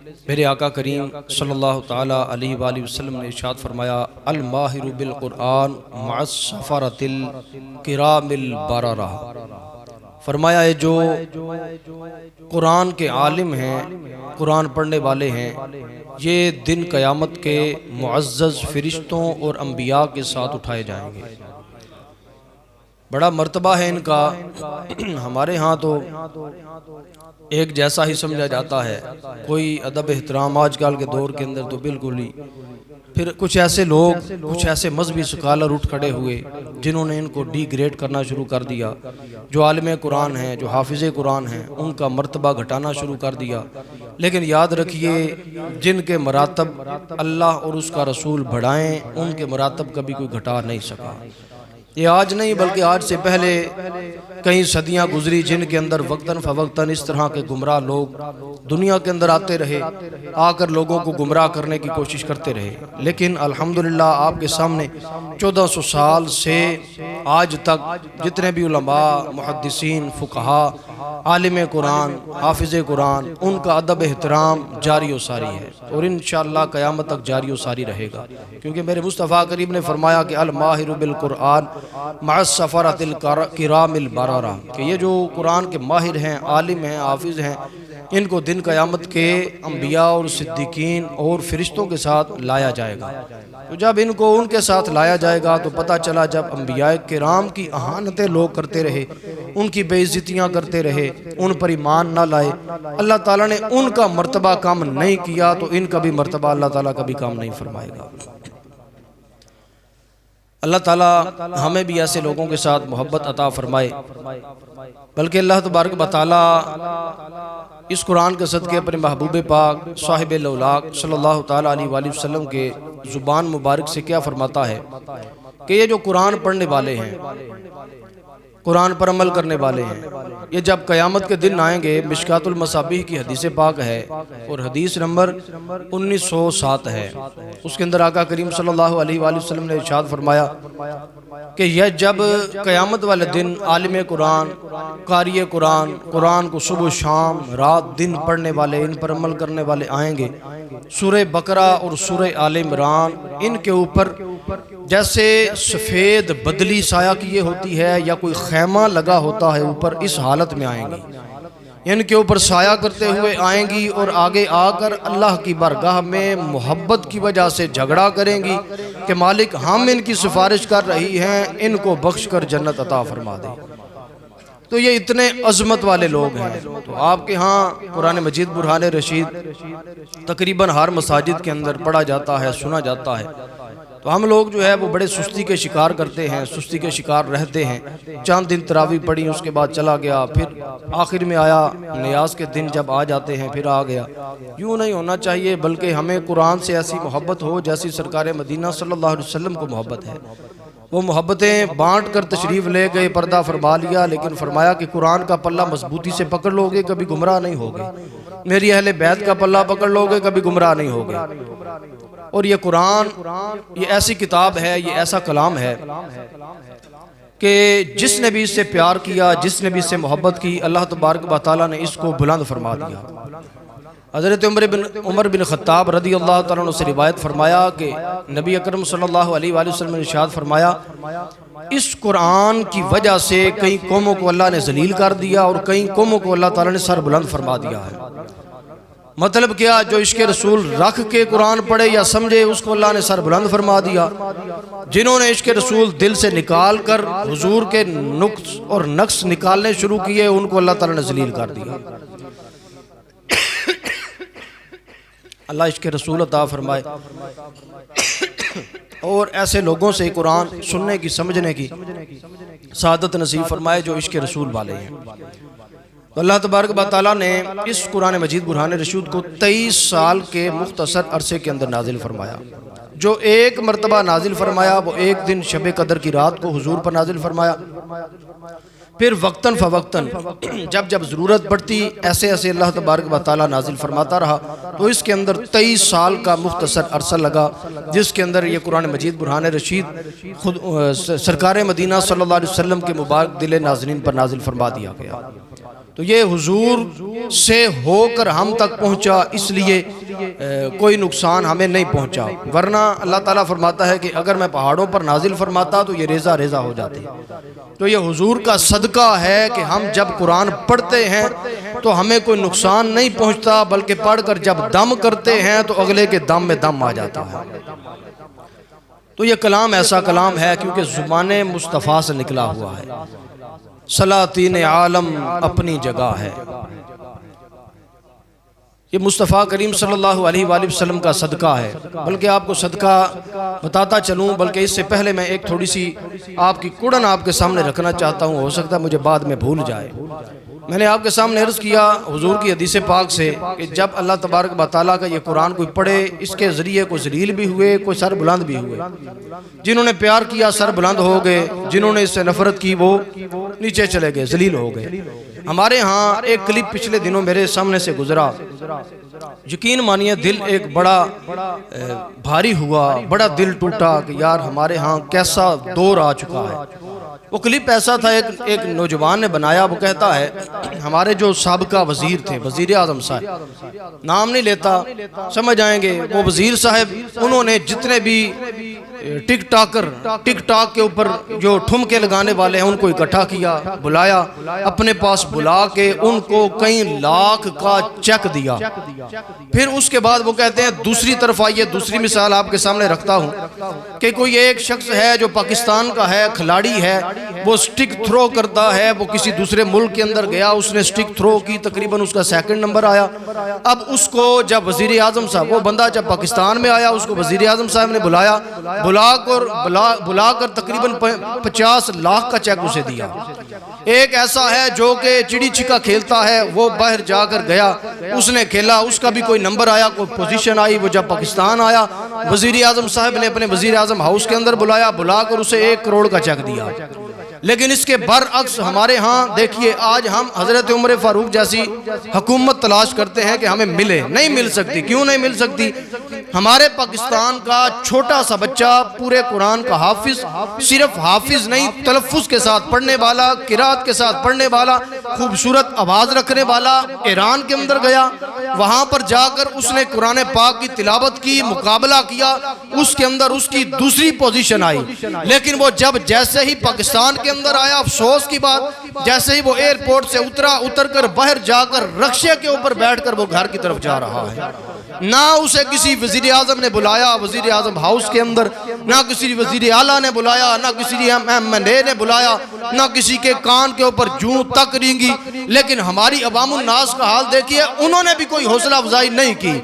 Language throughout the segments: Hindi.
मेरे आका करीम सल्लल्लाहु ताला अलैहि वसल्लम ने इरशाद फरमाया, अल माहिरु बिल कुरान मअस सफरतिल किरामिल बररा। फरमाया है जो कुरान के आलिम हैं, कुरान पढ़ने वाले हैं, ये दिन क़यामत के मुअज़्ज़ज़ फ़रिश्तों और अम्बिया के साथ उठाए जाएंगे। बड़ा मर्तबा है इनका। हमारे यहाँ तो एक जैसा ही समझा जाता है, कोई अदब एहतराम आजकल के दौर के अंदर तो बिल्कुल ही। फिर कुछ ऐसे लोग, कुछ ऐसे मजहबी स्कॉलर उठ खड़े हुए जिन्होंने इनको डिग्रेड करना शुरू कर दिया। जो आलिम कुरान हैं, जो हाफिज़ कुरान हैं, उनका मर्तबा घटाना शुरू कर दिया। लेकिन याद रखिए, जिनके मरातब अल्लाह और उसका रसूल बढ़ाएं, उनके मरातब कभी कोई घटा नहीं सका। ये आज नहीं बल्कि आज से पहले कई सदियां गुजरी जिनके अंदर वक्तन फवक्तन इस तरह के गुमराह लोग दुनिया के अंदर आते रहे, आकर लोगों को गुमराह करने की कोशिश करते रहे। लेकिन अल्हम्दुलिल्लाह आपके सामने 1400 साल से आज तक जितने भी उलमा, मुहद्दिसीन, फुक़हा, आलिम कुरान, हाफिज़ कुरान, उनका अदब एहतराम जारी व सारी है और इंशाअल्लाह क़यामत तक जारी व सारी रहेगा। क्योंकि मेरे मुस्तफ़ा करीम ने फरमाया कि अल माहिरु बिल कुरान मअस सफरतिल किरामिल बररा, कि ये जो कुरान के माहिर हैं, आलिम हैं, हाफिज़ हैं, इनको दिन क़यामत के अम्बिया और सिद्दीकीन और फरिश्तों के साथ लाया जाएगा। तो जब इनको उनके साथ लाया जाएगा तो पता चला, जब अम्बिया किराम की अहानतें लोग करते रहे, उनकी बेइज्जतियाँ करते रहे, उन पर ईमान ना लाए, अल्लाह ताला ने उनका मर्तबा कम नहीं किया तो इनका भी मर्तबा अल्लाह ताला कभी कम नहीं फरमाएगा। अल्लाह ताला हमें भी ऐसे लोगों के साथ मोहब्बत अता फरमाए। बल्कि अल्लाह तबारक व तआला इस कुरान के सदक़े अपने महबूब पाक साहिब लौलाक सल्लल्लाहु ताला अलैहि वसल्लम के ज़ुबान मुबारक से क्या फरमाता है कि ये जो कुरान पढ़ने वाले हैं, कुरान पर अमल करने वाले हैं, ये जब क़यामत के दिन आएंगे। मिशकातुल मसाबीह की हदीस पाक है और हदीस नंबर 1907 है। उसके अंदर आका करीम सल्लल्लाहु अलैहि वसल्लम ने इरशाद फरमाया कि यह जब क़यामत वाले दिन आलिम कुरान, कारी कुरान, कुरान को सुबह शाम रात दिन पढ़ने वाले, इन पर अमल करने वाले आएंगे, सूरह बकरा और सूरह आल इमरान इनके ऊपर जैसे सफ़ेद बदली साया किए होती है या कोई खैमा लगा होता है ऊपर, इस हालत में आएंगी। इनके ऊपर साया करते हुए आएंगी और आगे आकर अल्लाह की बारगाह में मोहब्बत की वजह से झगड़ा करेंगी कि मालिक हम इनकी सिफारिश कर रही हैं, इनको बख्श कर जन्नत अता फरमा दे। तो ये इतने अजमत वाले लोग हैं। तो आपके यहाँ कुरान मजीद बुरहान रशीद तकरीबन हर मसाजिद के अंदर पढ़ा जाता है, सुना जाता है। तो हम लोग जो है वो बड़े सुस्ती के शिकार करते हैं, सुस्ती के शिकार रहते हैं। चंद दिन तरावी पढ़ी, उसके बाद चला गया, फिर आखिर में आया नियाज के दिन जब आ जाते हैं फिर आ गया। यूँ नहीं होना चाहिए, बल्कि हमें कुरान से ऐसी मोहब्बत हो जैसी सरकार मदीना सल्लल्लाहु अलैहि वसल्लम को मोहब्बत है। वो मोहब्बतें बांट कर तशरीफ़ ले गए, पर्दा फरमा लिया, लेकिन फरमाया कि कुरान का पल्ला मजबूती से पकड़ लोगे कभी गुमराह नहीं होगे, मेरी अहले बैत का पल्ला पकड़ लोगे कभी गुमराह नहीं होगे। और ये कुरान ये ऐसी किताब है, ये ऐसा कलाम है कि जिसने भी इससे प्यार किया, जिसने भी इससे मोहब्बत की, अल्लाह तबारक व तआला ने इसको बुलंद फरमा दिया। हज़रत उमर बिन ख़त्ताब रदी अल्लाह तआला अन्हु से रिवायत फरमाया कि नबी अकरम सल्लल्लाहु अलैहि वसल्लम ने इरशाद फरमाया, इस कुरान की वजह से कई कौमों को अल्लाह ने जलील कर दिया और कई कौमों को अल्लाह ताला ने सर बुलंद फरमा दिया है। मतलब क्या, जो इसके रसूल रख के कुरान पढ़े या समझे उसको अल्लाह ने सर बुलंद फरमा दिया। जिन्होंने इसके रसूल दिल से निकाल कर हुजूर के नुक्स और नक्स निकालने शुरू किए, उनको अल्लाह ताला ने जलील कर दिया। अल्लाह इसके रसूल अता फरमाए और ऐसे लोगों से कुरान सुनने की, समझने की सादत नसीब फरमाए जो इसके रसूल वाले हैं। तो अल्लाह तबारक व तआला ने इस कुरान मजीद बुरहान रशीद को 23 साल के मुख्तसर अरसे के अंदर नाजिल फरमाया। जो एक मरतबा नाजिल फरमाया वो एक दिन शब कदर की रात को हुजूर पर नाजिल फरमाया। फिर वक्तन फ़वक्तन जब जब ज़रूरत पड़ती ऐसे ऐसे अल्लाह तबारक व तआला नाजिल फरमाता रहा। तो इसके अंदर 23 साल का मुख्तसर अरसा लगा, जिसके अंदर ये कुरान मजीद बुरहान रशीद खुद सरकार मदीना सल्लल्लाहु अलैहि वसल्लम के मुबारक दिल नाज़रीन पर नाजिल फरमा दिया गया। तो ये हुजूर से होकर हम तक पहुंचा, इसलिए कोई नुकसान हमें नहीं पहुंचा। वरना अल्लाह ताला फरमाता है कि अगर मैं पहाड़ों पर नाजिल फरमाता तो ये रेज़ा रेज़ा हो जाते। तो ये हुजूर का सदका है कि हम जब कुरान पढ़ते हैं तो हमें कोई नुकसान नहीं पहुंचता, बल्कि पढ़कर जब दम करते हैं तो अगले के दम में दम आ जाता है। तो ये कलाम ऐसा कलाम है क्योंकि ज़ुबान मुस्तफ़ा से निकला हुआ है। सलातीन आलम अपनी जगह है। ये मुस्तफ़ा करीम सल्लल्लाहु अलैहि वसल्लम का सदका है। बल्कि आपको सदका बताता चलूँ, बल्कि इससे पहले मैं एक थोड़ी सी आपकी कुड़न आपके सामने रखना चाहता हूँ, हो सकता है मुझे बाद में भूल जाए। मैंने आपके सामने अर्ज़ किया हुजूर की हदीस पाक से कि जब अल्लाह तबारक व तआला का ये कुरान कोई पढ़े, इसके ज़रिए कोई ज़लील भी हुए, कोई सर बुलंद भी हुए। जिन्होंने प्यार किया सर बुलंद हो गए, जिन्होंने इससे नफरत की वो नीचे चले गए, जलील हो गए। हमारे यहाँ एक क्लिप पिछले दिनों मेरे सामने से गुजरा, यकीन मानिए दिल एक बड़ा भारी हुआ, बड़ा दिल टूटा कि यार हमारे यहाँ कैसा दौर आ चुका है। वो क्लिप ऐसा था, एक नौजवान ने बनाया। वो कहता है हमारे जो साबिका वजीर थे, वजीर आजम साहब, नाम नहीं लेता, समझ आएंगे, वो वजीर साहब, उन्होंने जितने भी टिकटॉक के ऊपर जो ठुमके लगाने वाले हैं उनको इकट्ठा किया, बुलाया, अपने पास बुला के उनको कई लाख का चेक दिया। फिर उसके बाद वो कहते हैं दूसरी तरफ आइए, दूसरी मिसाल आपके सामने रखता हूँ कि कोई एक शख्स है जो पाकिस्तान का है, खिलाड़ी है, वो स्टिक थ्रो करता है। वो किसी दूसरे मुल्क के अंदर गया, उसने स्टिक थ्रो की, तकरीबन उसका 2nd नंबर आया। अब उसको जब वजीर आजम साहब, वो बंदा जब पाकिस्तान में आया, उसको वजीर आजम साहब ने बुलाकर तकरीबन 50 लाख का चेक उसे दिया। एक ऐसा है जो कि चिड़ी छिक्का खेलता है, वो बाहर जाकर गया, उसने खेला, उसका भी कोई नंबर आया, कोई पोजीशन आई। वो जब पाकिस्तान आया, वजीर आजम साहब ने अपने वजीर आजम हाउस के अंदर बुलाया, बुलाकर उसे 1 करोड़ का चेक दिया। लेकिन इसके बरअक्स हमारे यहाँ देखिए, आज हम हजरत उमर फारूक जैसी हुकूमत तलाश करते हैं कि हमें मिले, नहीं मिल सकती। क्यों नहीं मिल सकती? हमारे पाकिस्तान का छोटा सा बच्चा पूरे कुरान का हाफिज, सिर्फ हाफिज नहीं, तलफ़्फ़ुज़ के साथ पढ़ने वाला, किरात के साथ पढ़ने वाला, खूबसूरत आवाज़ रखने वाला, ईरान के अंदर गया, वहाँ पर जाकर उसने कुरान पाक की तिलावत की, मुकाबला किया, उसके अंदर उसकी दूसरी पोजीशन आई। लेकिन वो जब जैसे ही पाकिस्तान के अंदर आया, अफसोस की बात, जैसे ही वो एयरपोर्ट से उतरकर बाहर जाकर रक्शे के ऊपर बैठकर वो घर की तरफ जा रहा है। ना उसे किसी वजीर आजम ने बुलाया वजीर आजम हाउस के अंदर, ना किसी वजीर आला ने बुलाया, ना किसी MNA ने बुलाया, ना किसी के कान के ऊपर जूं तक रेंगी। लेकिन हमारी अवामुन नास का हाल देखिए, उन्होंने भी कोई हौसला अफजाई नहीं की।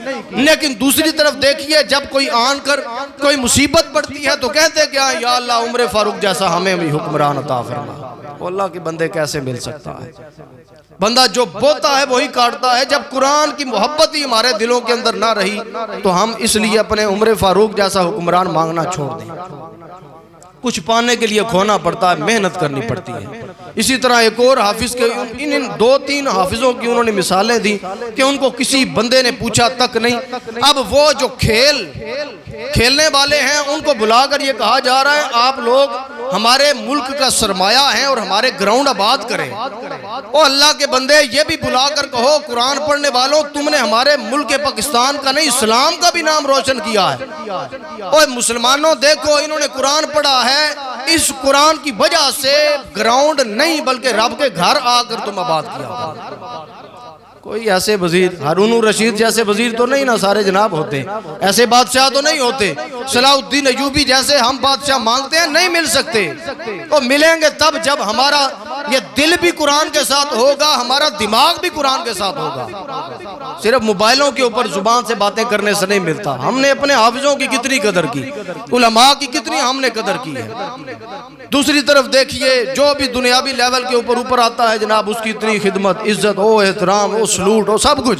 लेकिन दूसरी तरफ देखिए, जब कोई आन कर कोई मुसीबत पड़ती है तो कहते क्या, या अल्लाह उमर फारूक जैसा हमें भी हुक्मरान अता फरमा। अल्लाह के बंदे कैसे मिल सकता है? बंदा जो बोता है वही काटता है। जब कुरान की मोहब्बत ही हमारे दिलों के अंदर ना रही तो हम इसलिए अपने उमर फारूक जैसा हुक्मरान मांगना छोड़ दें। कुछ पाने के लिए खोना पड़ता है, मेहनत करनी पड़ती है। इसी तरह एक और हाफिज के, इन 2-3 हाफिजों की उन्होंने मिसालें दी कि उनको किसी बंदे ने पूछा तक नहीं। अब वो जो खेलने वाले हैं उनको बुलाकर ये कहा जा रहा है आप लोग हमारे मुल्क का सरमाया है और हमारे ग्राउंड आबाद करें। ओ अल्लाह के बंदे, ये भी बुलाकर कहो कुरान पढ़ने वालों, तुमने हमारे मुल्क पाकिस्तान का नहीं, इस्लाम का भी नाम रोशन किया है। और मुसलमानों देखो, इन्होंने कुरान पढ़ा है, इस कुरान की वजह से ग्राउंड नहीं बल्कि रब के घर आकर तुम आबाद किया। कोई ऐसे वजीर, हारून रशीद जैसे वजीर तो नहीं ना सारे जनाब होते, ऐसे बादशाह तो नहीं होते। सलाउद्दीन अयूबी जैसे हम बादशाह मांगते हैं, नहीं मिल सकते। तो मिलेंगे तब जब हमारा ये दिल भी कुरान के साथ होगा, हमारा दिमाग भी कुरान के साथ होगा। सिर्फ मोबाइलों के ऊपर जुबान से बातें करने से नहीं मिलता। हमने अपने हाफिजों की कितनी कदर की, उलमा की कितनी हमने कदर की है। दूसरी तरफ देखिए, जो भी दुनियावी लेवल के ऊपर आता है जनाब, उसकी इतनी खिदमत, इज्जत, ओ एहतराम, ओ सलूट, ओ सब कुछ।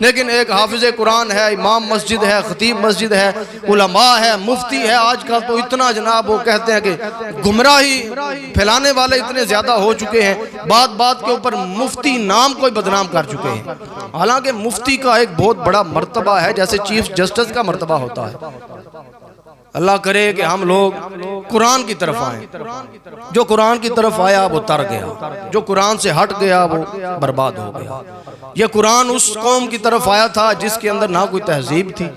लेकिन एक हाफिज कुरान है, इमाम मस्जिद है, खतीब मस्जिद है, उलमा है, मुफ्ती है, आजकल तो इतना जनाब वो कहते हैं कि गुमराही फैलाने वाले इतने ज्यादा हो चुके हैं, बात बात के ऊपर मुफ्ती नाम को बदनाम कर चुके हैं। हालांकि मुफ्ती का एक बहुत बड़ा मर्तबा है, जैसे चीफ जस्टिस का मर्तबा होता है। अल्लाह करे कि हम लोग कुरान की तरफ आए। जो कुरान की तरफ आया वो तर गया, जो कुरान से हट गया वो बर्बाद हो गया। यह कुरान उस कौम की तरफ आया था जिसके अंदर ना कोई तहजीब थी,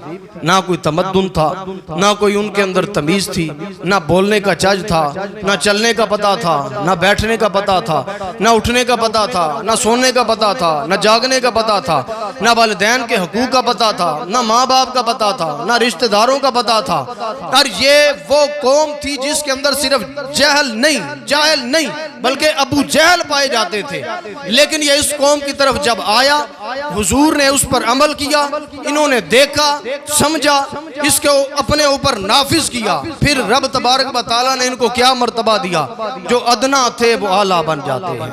ना कोई तमद्दुन था, ना कोई उनके अंदर तमीज़ थी, ना बोलने का चज था, ना चलने का पता था, ना बैठने का पता था, ना उठने का पता था, ना सोने का पता था, ना जागने का पता था, ना वालिदैन के हकूक़ का पता था, ना माँ बाप का पता था, ना रिश्तेदारों का पता था। और ये वो कौम थी जिसके अंदर सिर्फ जाहिल नहीं बल्कि अबू जहल पाए जाते थे। लेकिन ये इस कौम की तरफ जब आया, हुजूर ने उस पर अमल किया, इन्होंने देखा, समझा, इसको अपने ऊपर नाफिज किया। फिर रब तबारक व तआला ने इनको क्या मर्तबा दिया, जो अदना थे वो आला बन जाते हैं,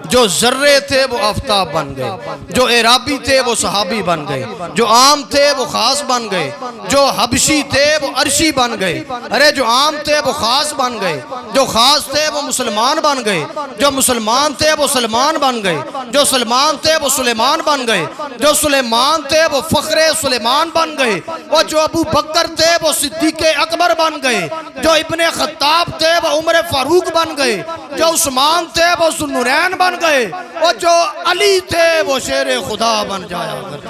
जो जर्रे थे वो आफ्ताब बन गए, जो एराबी थे वो सहाबी बन गए, जो आम थे वो खास बन गए, जो हबशी थे वो अर्शी बन गए। अरे जो आम थे वो खास बन गए, जो खास थे वो मुसलमान बन गए, जो मुसलमान थे वो सलमान बन गए, जो सलमान थे वो सुलेमान बन गए, जो सुलेमान थे वो फखरे सुलेमान बन गए, और जो अबू बकर थे वो सिद्दीक़े अकबर बन गए, जो इब्ने खत्ताब थे वो उमर फारूक बन गए, जो उस्मान थे वो ज़ुन्नुरैन बन गए, और जो अली थे वो शेर खुदा बन जाया करते।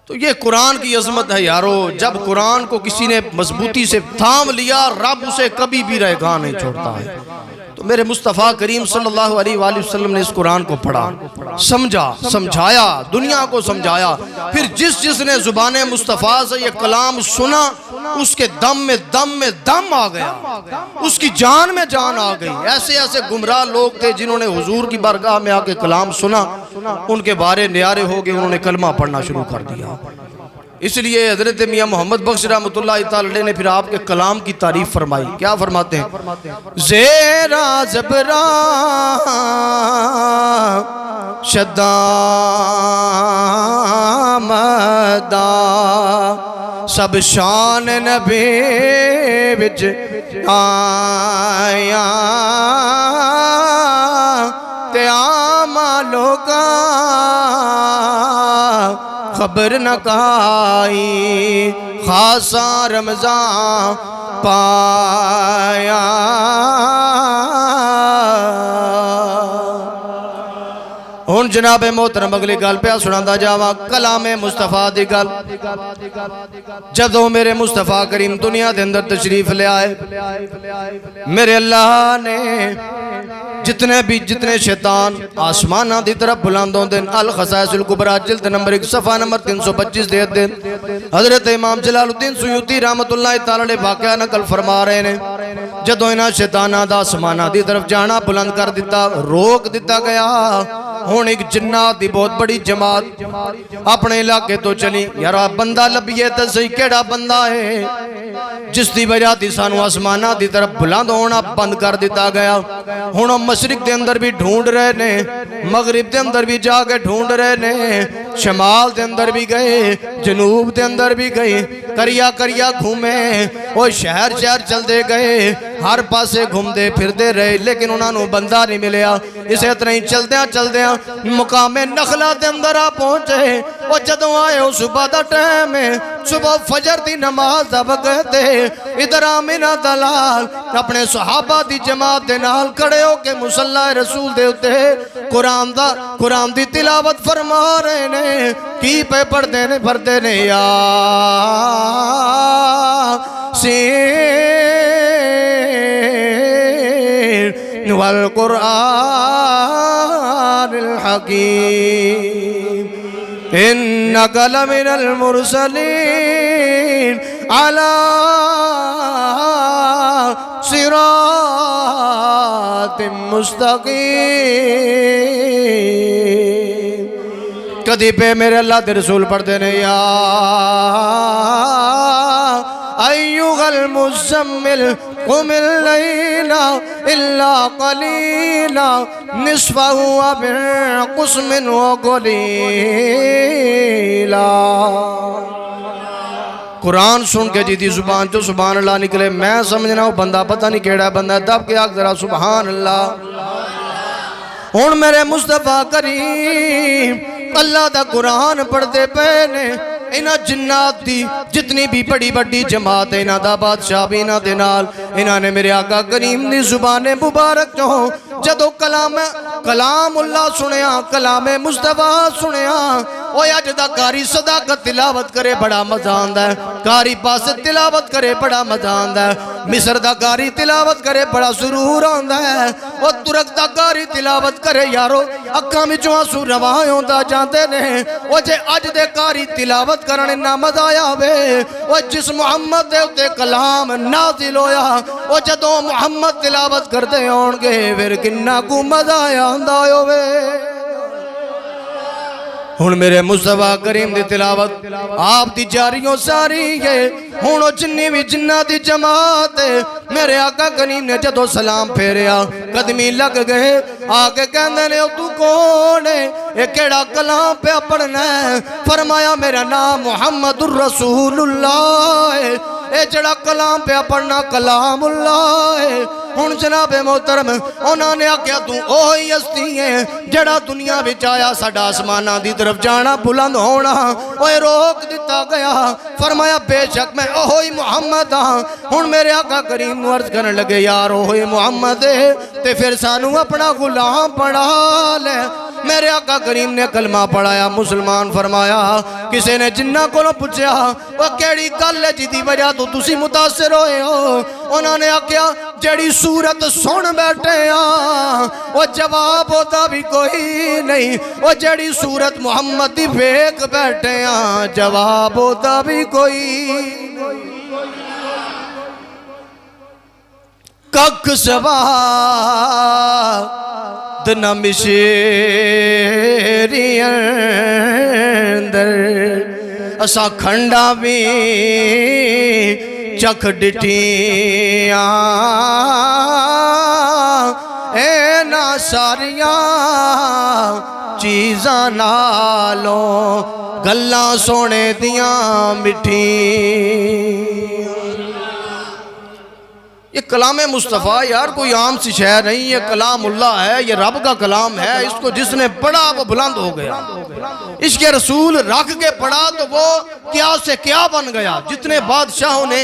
तो ये कुरान की अजमत है यारो। जब कुरान को किसी ने मजबूती से थाम लिया, रब उसे कभी भी रहगा नहीं छोड़ता है। तो मेरे मुस्तफ़ा करीम सल्लल्लाहु अलैहि वसल्लम ने इस कुरान को पढ़ा, समझा, समझाया, दुनिया को समझाया। फिर जिसने ज़ुबान मुस्तफ़ा से ये कलाम सुना, उसके दम में दम आ गया, उसकी जान में जान आ गई। ऐसे ऐसे गुमराह लोग थे जिन्होंने हुजूर की बारगाह में आके कलाम सुना, उनके बारे न्यारे हो गए, उन्होंने कलमा पढ़ना शुरू कर दिया। इसलिए हजरत मियाँ मोहम्मद बख्श रहमतुल्लाह तआला ने फिर आपके कलाम की तारीफ फरमाई। क्या फरमाते हैं? ज़ेरा ज़बरा शद्दा मदा सब शान नबी विच आया ते आमा लोका खबर न काई खासा रमज़ान पाया। हुण जनाब मोहतरम अगली गल पे सुनांदा जावां, कलामे मुस्तफा दी गल। जदों मेरे मुस्तफा करीम दुनिया के अंदर तशरीफ ले आए, मेरे अल्लाह ने जितने शैतान आसमाना की तरफ बुलंद होंदे, अल खसाइसुल कुबरा जिल्द नंबर 1 सफ़ा नंबर 325 दे दे हजरत इमाम जलालुद्दीन सुयूती रहमतुल्लाह तआला अलैह वाक़या नकल फरमा रहे ने। जदों इन्हां शैतानां दा आसमाना की तरफ जाना बुलंद कर दिता, रोक दिता गया। हुण एक जिन्नात दी बहुत बड़ी जमात अपने इलाके तो चली। यार बंदा लभिए तो सही, केड़ा बंदा है जिसकी वजह से सानू आसमाना की तरफ बुलंद होना बंद कर दिता गया। हुण मशरिक के अंदर भी ढूंढ रहे ने, मगरिब के अंदर भी जाके ढूंढ रहे ने, शमाल के अंदर भी गए, जनूब के अंदर भी गए, करिया घूमे, वो शहर चलते गए, हर पासे घूमते फिरते रहे, लेकिन उन्होंने बंदा नहीं मिलया। इस तरह ही चलदे मुकामे नखला के अंदर आ पहुंचे। वो जदों आए उस सुबह का टाइम है, सुबह फजर की नमाज का वक्त है। इधर आमिना दलाल अपने सहाबा की जमात के नाल खड़े होके मुसल्ला रसूल दे उत्ते कुरान की तिलावत फरमा रहे ने। की पे पढ़ते ने या वल कुरानिल हकीम इन्नका लमिनल मुरसलीन अला सिरातिम मुस्तकीम। कदी पे मेरे अल्लाह के रसूल पढ़ते ने या अय्युहल मुज़म्मिल कुमिल लैला इल्ला कलीला निस्फहु व इंकुस मिन्हु कलीला। कुरान सुन के जिदी जुबान तो सुभान अल्लाह निकले, मैं समझना वो बंदा पता नहीं केड़ा बंदा, दब के आख जरा सुभान अल्लाह। हुण मेरे मुस्तफा करीम अल्लाह दा कुरान पढ़ते पे ने, इन्हां जिन्नात दी जितनी भी बड़ी बड़ी जमात है, इन्हां दा बादशाह भी इन्हां दे नाल। इन्हां ने मेरे आका करीम दी जुबाने मुबारक चों जदों कलामुल्लाह सुनिया, कलामे मुस्तफा सुनिया, ओ अज दा कारी सदाकत तिलावत करे बड़ा मजा आंदा है, कारी पास तिलावत करे बड़ा मजा आंदा है, मिस्र दा कारी तिलावत करे बड़ा सुरूर आंदा है, ओ तुरक दा कारी तिलावत करे यारो अखां विचों आंसू रवा होंदा जांदे ने। ओ जे अज दे कारी तिलावत करन इन्ना मजा आवे, ओ जिस मुहम्मद दे उत्ते कलाम नाज़िल होया, ओ जदों मुहम्मद तिलावत करदे होणगे फिर किन्ना कु मजा आंदा होवे। हुण मेरे मुस्तफा करीम दी तिलावत आप दी जारियों सारी है। हुण जिन्नी भी जिन्ना दी जमात मेरे आका करीम ने जदों सलाम फेरिया कदमी लग गए, आके कहंदे ने तू कौन है, ये केड़ा कलाम पे पढ़ना है? फरमाया मेरा नाम मुहम्मदुर रसूलुल्लाह है, ये जड़ा कलाम पे पढ़ना कलामुल्लाह है। हुण जनाबे मोहतरम उन्होंने आख्या तू ओही हस्ती है जड़ा दुनिया विच आया साडा आसमाना दी तरफ जाना बुलंद होना, ओए रोक दिता गया। फरमाया बेशक मैं ओही मुहम्मद हाँ। हुण मेरे आका करीम अर्ज करन लगे यार ओही मुहम्मद है ते फिर सानू अपना गुलाम बना ले। मेरे आका करीम ने कलमा पढ़ाया, मुसलमान फरमाया। किसी ने जिन्ना को पूछा वो केड़ी गल है जिदी वजह तो तुसी मुतासिर होए हो? उन्होंने आख्या जड़ी सूरत सुन बैठे वो जवाब होता भी कोई नहीं, वो जड़ी सूरत मुहम्मद दी वेख बैठे जवाब होता भी कोई। कख सवा न मिशेरी अंदर असा खंडा भी चख डिठिया ए ना सारिया चीज़ां नालों गल्लां सोने दियां मिठी। ये कलाम मुस्तफ़ा यार कोई आम सी शय नहीं, ये कलामुल्लाह है, ये रब का कलाम है। इसको जिसने पढ़ा वो बुलंद हो गया, इसके रसूल रख के पढ़ा तो वो क्या से क्या बन गया। जितने बादशाहों ने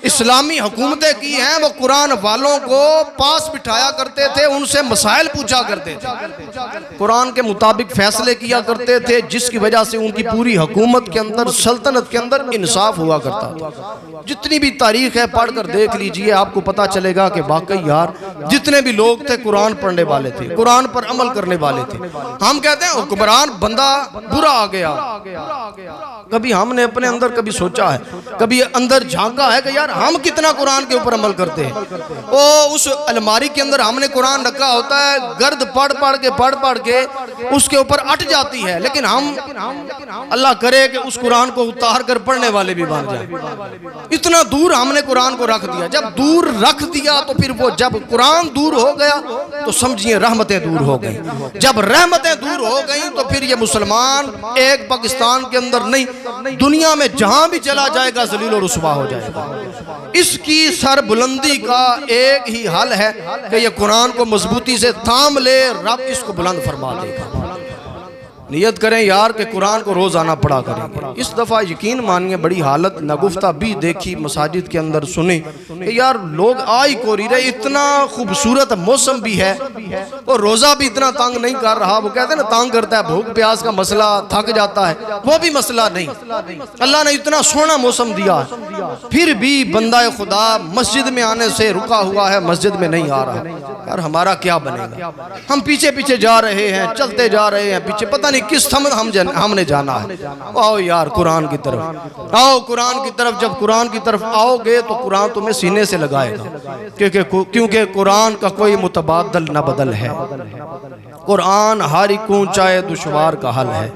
इस्लामी हुकूमतें की हैं वो कुरान वालों को पास बिठाया करते थे, उनसे मसाइल पूछा करते थे, कुरान के मुताबिक फैसले किया करते थे, जिसकी वजह से उनकी पूरी हुकूमत के अंदर सल्तनत के अंदर इंसाफ हुआ करता था। जितनी भी तारीख है पढ़ कर देख लीजिए, आपको पता चलेगा कि वाकई यार जितने भी लोग थे कुरान पढ़ने वाले थे, कुरान पर अमल करने वाले थे। हम कहते हैं हुक्मरान बंदा बुरा आ गया, कभी हमने अपने अंदर कभी सोचा है, कभी अंदर झांका है कि यार हम कितना कुरान के ऊपर अमल करते हैं? ओ उस अलमारी के अंदर हमने कुरान रखा होता है, गर्द पढ़ पढ़ के उसके ऊपर अट जाती है, लेकिन हम अल्लाह करे कि उस कुरान को उतार कर पढ़ने वाले भी बन जाए। इतना दूर हमने कुरान को रख दिया। जब दूर रख दिया तो फिर वो जब कुरान दूर हो गया तो समझिए रहमतें दूर हो गई। जब रहमतें दूर हो गई तो फिर ये मुसलमान एक पाकिस्तान के अंदर नहीं दुनिया में जहां भी चला जाएगा जलील और रुसवा हो जाएगा। इसकी सर बुलंदी का एक ही हल है कि ये कुरान को मजबूती से थाम ले, रब इसको बुलंद फरमा देगा। नियत करें यार कि कुरान को रोज़ाना पढ़ा करेंगे। इस दफ़ा यकीन मानिए बड़ी हालत नगुफ्ता भी देखी मसाजिद के अंदर, सुने कि यार लोग आ ही को रहे, इतना खूबसूरत मौसम भी है और रोज़ा भी इतना तंग नहीं कर रहा। वो कहते हैं ना तंग करता है, भूख प्यास का मसला, थक जाता है, वो भी मसला नहीं। अल्लाह ने इतना सोना मौसम दिया फिर भी बंदा खुदा मस्जिद में आने से रुका हुआ है, मस्जिद में नहीं आ रहा। यार हमारा क्या बनेगा? हम पीछे पीछे जा रहे हैं, चलते जा रहे हैं पीछे, पता नहीं किस समझ हमने जाना है। आओ यार कुरान की तरफ आओ, कुरान की तरफ। जब कुरान की तरफ आओगे तो कुरान तुम्हें सीने से लगाएगा, क्योंकि कुरान का कोई मुतबादल न बदल है। कुरान हर एक ऊंचाई दुश्वार का हल है।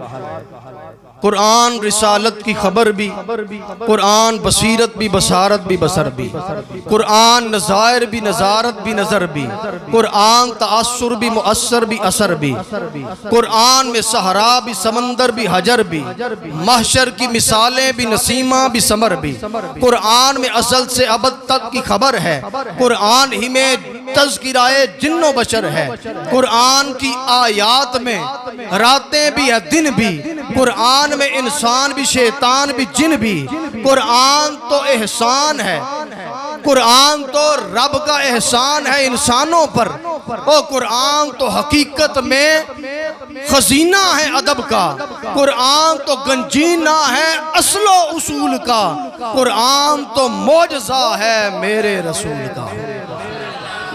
कुरान रिसालत की खबर भी, कुरान बसीरत भी, बसारत भी, बसर भी, कुरान नज़ायर भी, नज़ारत भी, नज़र भी, कुरान तासुर भी, मुअस्सर भी, असर भी, कुरान में सहरा भी, समंदर भी, हजर भी, महशर की मिसालें भी, नसीमा भी, समर भी। कुरान में असल से अबद तक की खबर है। कुरान ही में तज़किराए जिन्नो बशर है। कुरान की आयात में रातें भी है, दिन भी। कुरान में इंसान भी, शैतान भी, जिन भी। कुरान तो एहसान है, कुरान तो रब का एहसान है इंसानों पर। ओ कुरान तो हकीकत में खजीना है अदब का। कुरान तो गंजीना है असलो उसूल का। कुरान तो मोजज़ा है मेरे रसूल का।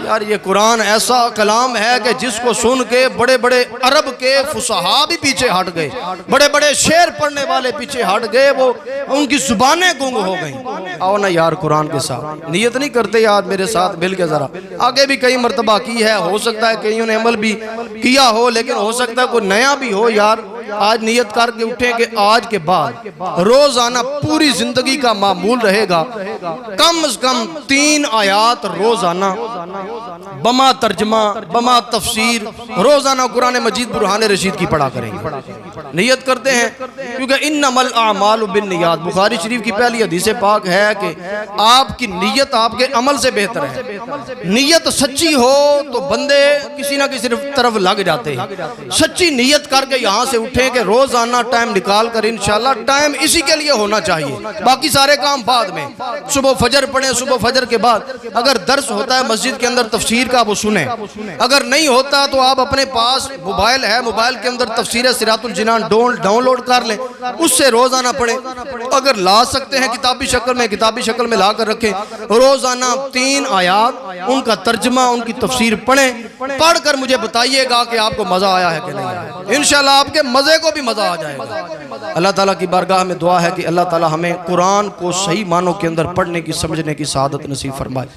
यार ये कुरान ऐसा कलाम है कि जिसको सुन के बड़े बड़े अरब के फुसहा भी पीछे हट गए, बड़े बड़े शेर पढ़ने वाले पीछे हट गए, वो उनकी जुबानें गुंग हो गई। आओ ना यार कुरान के साथ नियत नहीं करते यार, मेरे साथ मिल के जरा। आगे भी कई मर्तबा की है, हो सकता है कईयों ने अमल भी किया हो, लेकिन हो सकता है कोई नया भी हो। यार आज नियत करके उठे कि आज के बाद रोजाना पूरी जिंदगी का मामूल रहेगा कम से कम 3 आयात रोजाना बमा तर्जमा बमा तफसीर रोजाना कुरान मजीद बुरहान रशीद की पढ़ा करेंगे। नियत करते हैं, क्योंकि इन्नमल आमालु बिन्नियात, बुखारी शरीफ की पहली हदीस पाक है कि आपकी नियत आपके अमल से बेहतर है। नियत सच्ची हो तो बंदे किसी ना किसी तरफ लग जाते हैं। सच्ची नियत करके यहाँ से उठे कि रोजाना टाइम निकाल कर, इंशाल्लाह टाइम इसी के लिए होना चाहिए, बाकी सारे काम बाद में। सुबह फजर पढ़े, सुबह फजर के बाद अगर दर्स होता है मस्जिद के अंदर तफसीर का, वो सुने। अगर नहीं होता तो आप अपने पास मोबाइल है, मोबाइल के अंदर तफसीर सिरातुल जिनान डाउनलोड कर लें, उससे रोजाना पढ़े। अगर ला सकते हैं किताबी शक्ल में, किताबी शक्ल में ला कर रखें। रोजाना 3 आयात उनका तर्जमा, उनकी तफसीर पढ़ें। पढ़कर मुझे बताइएगा कि आपको मजा आया है कि नहीं। इंशाल्लाह आपके मजे को भी मजा आ जाएगा। अल्लाह ताला की बारगाह में दुआ है कि अल्लाह ताला हमें कुरान को सही मानों के अंदर पढ़ने की, समझने की सआदत नसीब फरमाए।